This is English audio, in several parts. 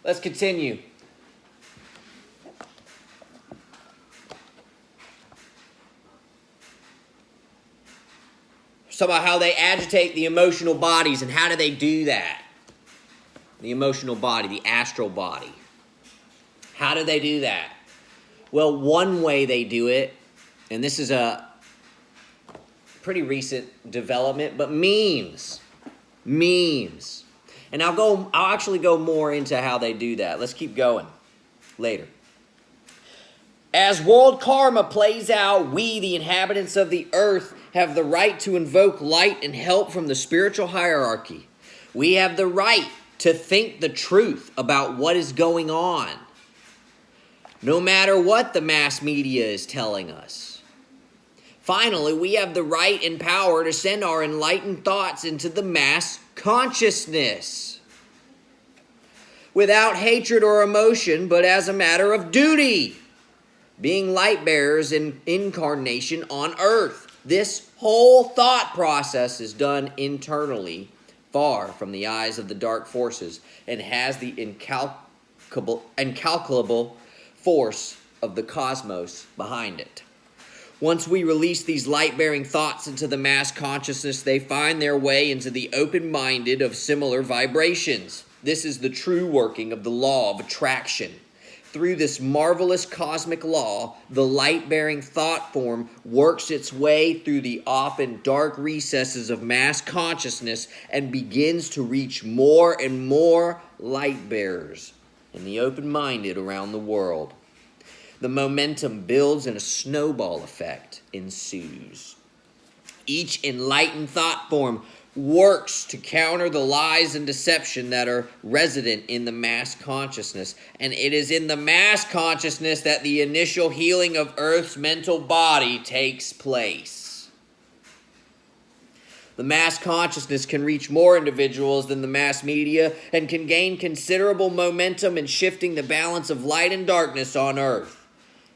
Let's continue. So about how they agitate the emotional bodies, and how do they do that? The emotional body, the astral body. How do they do that? Well, one way they do it, and this is a pretty recent development, but memes. Memes. And I'll actually go more into how they do that. Let's keep going later. As world karma plays out, we, the inhabitants of the earth, have the right to invoke light and help from the spiritual hierarchy. We have the right to think the truth about what is going on, no matter what the mass media is telling us. Finally, we have the right and power to send our enlightened thoughts into the mass consciousness without hatred or emotion, but as a matter of duty, being light bearers in incarnation on earth. This whole thought process is done internally, far from the eyes of the dark forces, and has the incalculable force of the cosmos behind it. Once we release these light-bearing thoughts into the mass consciousness, they find their way into the open-minded of similar vibrations. This is the true working of the law of attraction. Through this marvelous cosmic law, the light-bearing thought form works its way through the often dark recesses of mass consciousness and begins to reach more and more light-bearers in the open-minded around the world. The momentum builds and a snowball effect ensues. Each enlightened thought form works to counter the lies and deception that are resident in the mass consciousness. And it is in the mass consciousness that the initial healing of Earth's mental body takes place. The mass consciousness can reach more individuals than the mass media and can gain considerable momentum in shifting the balance of light and darkness on Earth.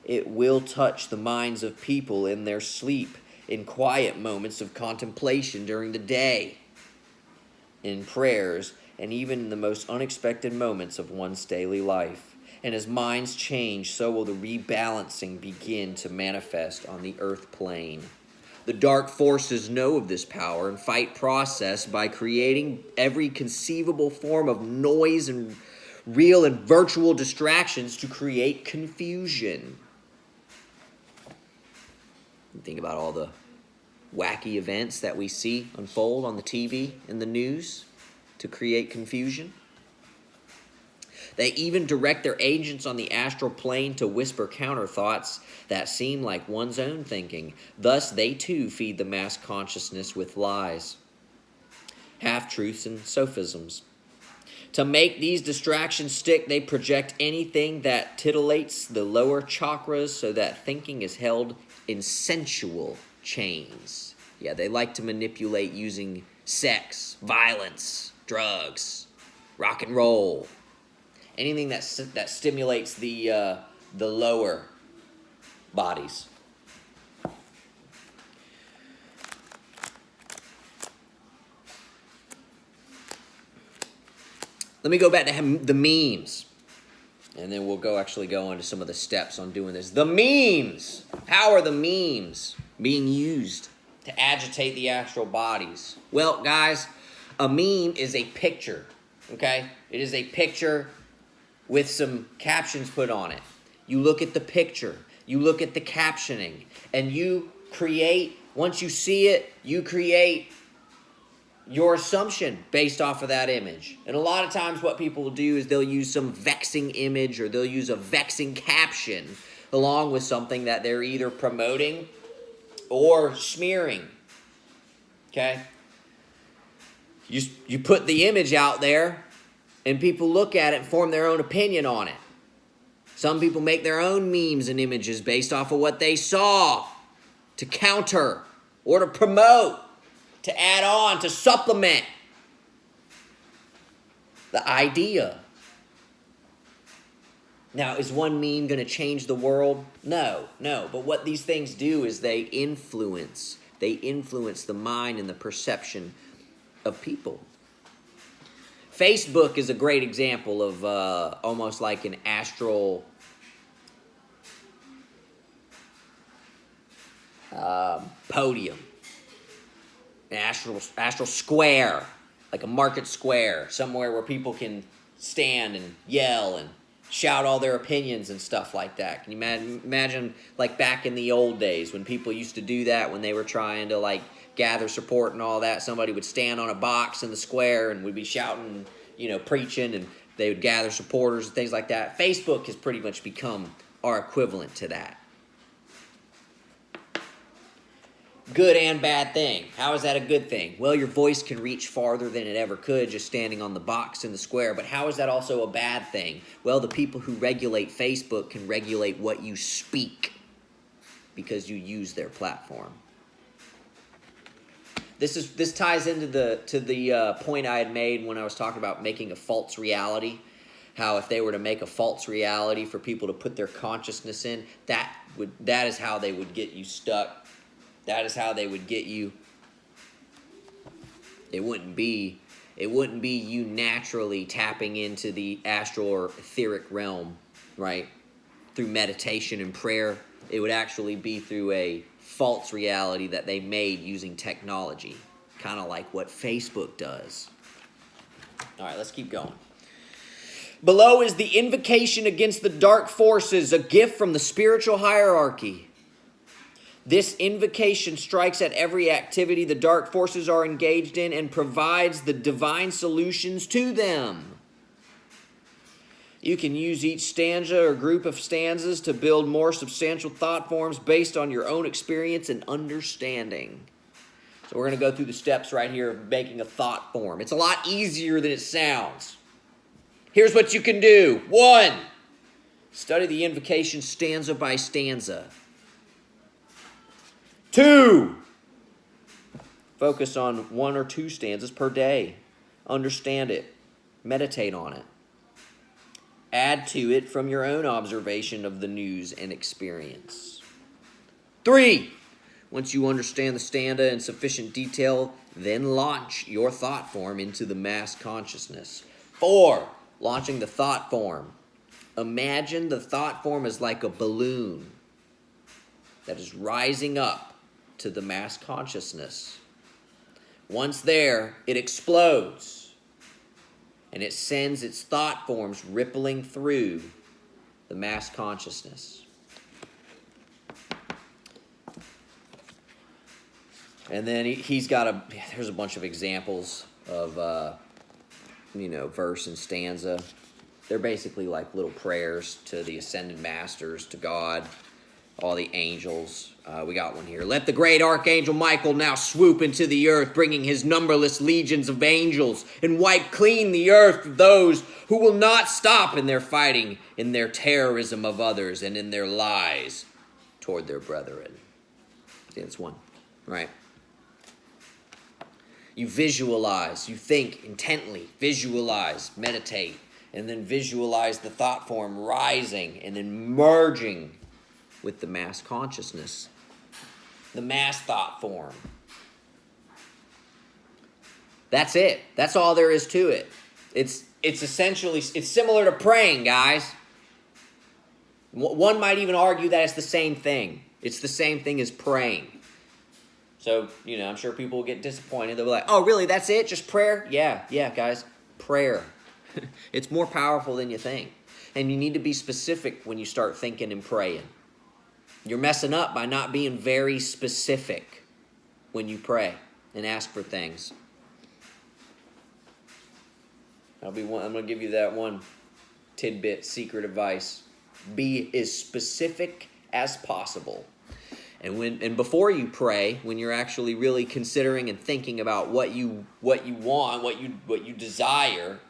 It will touch the minds of people in their sleep, in quiet moments of contemplation during the day, in prayers, and even in the most unexpected moments of one's daily life. And as minds change, so will the rebalancing begin to manifest on the earth plane. The dark forces know of this power and fight process by creating every conceivable form of noise and real and virtual distractions to create confusion. Think about all the wacky events that we see unfold on the TV and the news to create confusion. They even direct their agents on the astral plane to whisper counter thoughts that seem like one's own thinking. Thus, they too feed the mass consciousness with lies, half-truths, and sophisms. To make these distractions stick, they project anything that titillates the lower chakras so that thinking is held in sensual chains. Yeah, they like to manipulate using sex, violence, drugs, rock and roll, anything that stimulates the lower bodies. Let me go back to the memes. And then we'll go into some of the steps on doing this. The memes! How are the memes being used to agitate the astral bodies? Well, guys, a meme is a picture, okay? It is a picture with some captions put on it. You look at the picture, you look at the captioning, and you create, once you see it, you create your assumption based off of that image. And a lot of times what people will do is they'll use some vexing image or they'll use a vexing caption along with something that they're either promoting or smearing. Okay? You put the image out there and people look at it and form their own opinion on it. Some people make their own memes and images based off of what they saw to counter or to promote, to add on, to supplement the idea. Now, is one meme going to change the world? No. But what these things do is they influence the mind and the perception of people. Facebook is a great example of almost like an astral podium, an astral square, like a market square, somewhere where people can stand and yell and shout all their opinions and stuff like that. Can you imagine like back in the old days when people used to do that, when they were trying to like gather support and all that? Somebody would stand on a box in the square and would be shouting, preaching, and they would gather supporters and things like that. Facebook has pretty much become our equivalent to that. Good and bad thing. How is that a good thing? Well, your voice can reach farther than it ever could just standing on the box in the square. But how is that also a bad thing? Well, the people who regulate Facebook can regulate what you speak because you use their platform. This ties into the point I had made when I was talking about making a false reality. How if they were to make a false reality for people to put their consciousness in, that is how they would get you stuck. That is how they would get you. It wouldn't be you naturally tapping into the astral or etheric realm, right? Through meditation and prayer. It would actually be through a false reality that they made using technology, kind of like what Facebook does. All right, let's keep going. Below is the invocation against the dark forces, a gift from the spiritual hierarchy. This invocation strikes at every activity the dark forces are engaged in and provides the divine solutions to them. You can use each stanza or group of stanzas to build more substantial thought forms based on your own experience and understanding. So we're going to go through the steps right here of making a thought form. It's a lot easier than it sounds. Here's what you can do. 1, study the invocation stanza by stanza. 2, focus on 1 or 2 stanzas per day. Understand it. Meditate on it. Add to it from your own observation of the news and experience. 3, once you understand the stanza in sufficient detail, then launch your thought form into the mass consciousness. 4, launching the thought form. Imagine the thought form as like a balloon that is rising up to the mass consciousness. Once there, it explodes, and it sends its thought forms rippling through the mass consciousness. And then there's a bunch of examples of, verse and stanza. They're basically like little prayers to the ascended masters, to God, all the angels. We got one here. Let the great archangel Michael now swoop into the earth, bringing his numberless legions of angels, and wipe clean the earth of those who will not stop in their fighting, in their terrorism of others, and in their lies toward their brethren. See, that's one, right? You visualize, you think intently, visualize, meditate, and then visualize the thought form rising and then merging with the mass consciousness, the mass thought form. That's it. That's all there is to it. It's essentially, it's similar to praying, guys. One might even argue that it's the same thing. It's the same thing as praying. So, I'm sure people will get disappointed. They'll be like, oh, really, that's it? Just prayer? Yeah, guys, prayer. It's more powerful than you think. And you need to be specific when you start thinking and praying. You're messing up by not being very specific when you pray and ask for things. I'm going to give you that one tidbit, secret advice. Be as specific as possible. And before you pray, when you're actually really considering and thinking about what you want, what you desire,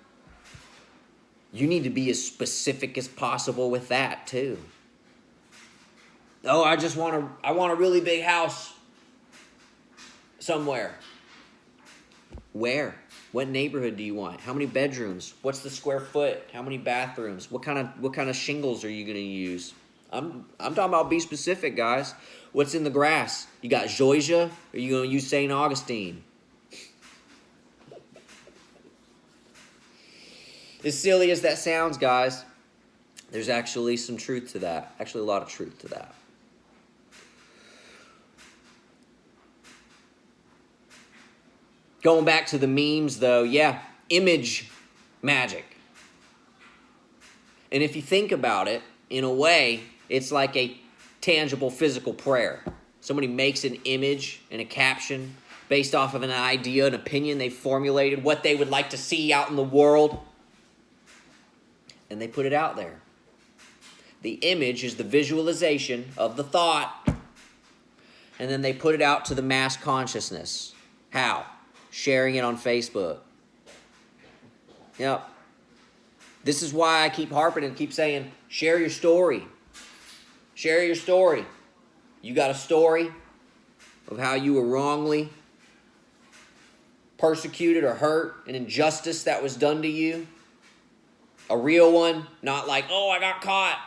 you need to be as specific as possible with that too. Oh, I want a really big house somewhere. Where? What neighborhood do you want? How many bedrooms? What's the square foot? How many bathrooms? What kind of shingles are you going to use? I'm talking about be specific, guys. What's in the grass? You got zoysia? Or are you going to use St. Augustine? As silly as that sounds, guys, there's actually some truth to that. Actually, a lot of truth to that. Going back to the memes, though, yeah, image magic. And if you think about it, in a way, it's like a tangible physical prayer. Somebody makes an image and a caption based off of an idea, an opinion they formulated, what they would like to see out in the world, and they put it out there. The image is the visualization of the thought, and then they put it out to the mass consciousness. How? Sharing it on Facebook. Yep. This is why I keep harping and keep saying, share your story. Share your story. You got a story of how you were wrongly persecuted or hurt, an injustice that was done to you. A real one, not like, oh, I got caught,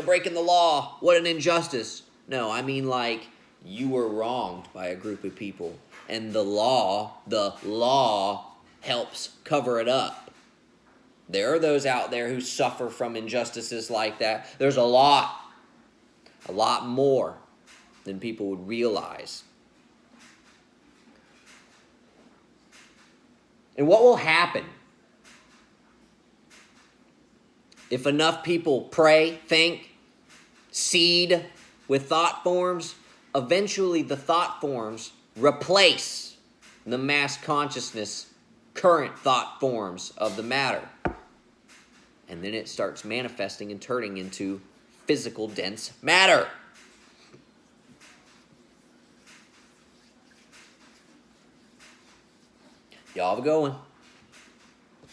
breaking the law. What an injustice. No, I mean like you were wronged by a group of people, and the law helps cover it up. There are those out there who suffer from injustices like that. There's a lot more than people would realize. And what will happen if enough people pray, think, seed with thought forms? Eventually the thought forms replace the mass consciousness current thought forms of the matter. And then it starts manifesting and turning into physical dense matter. Y'all have a good one.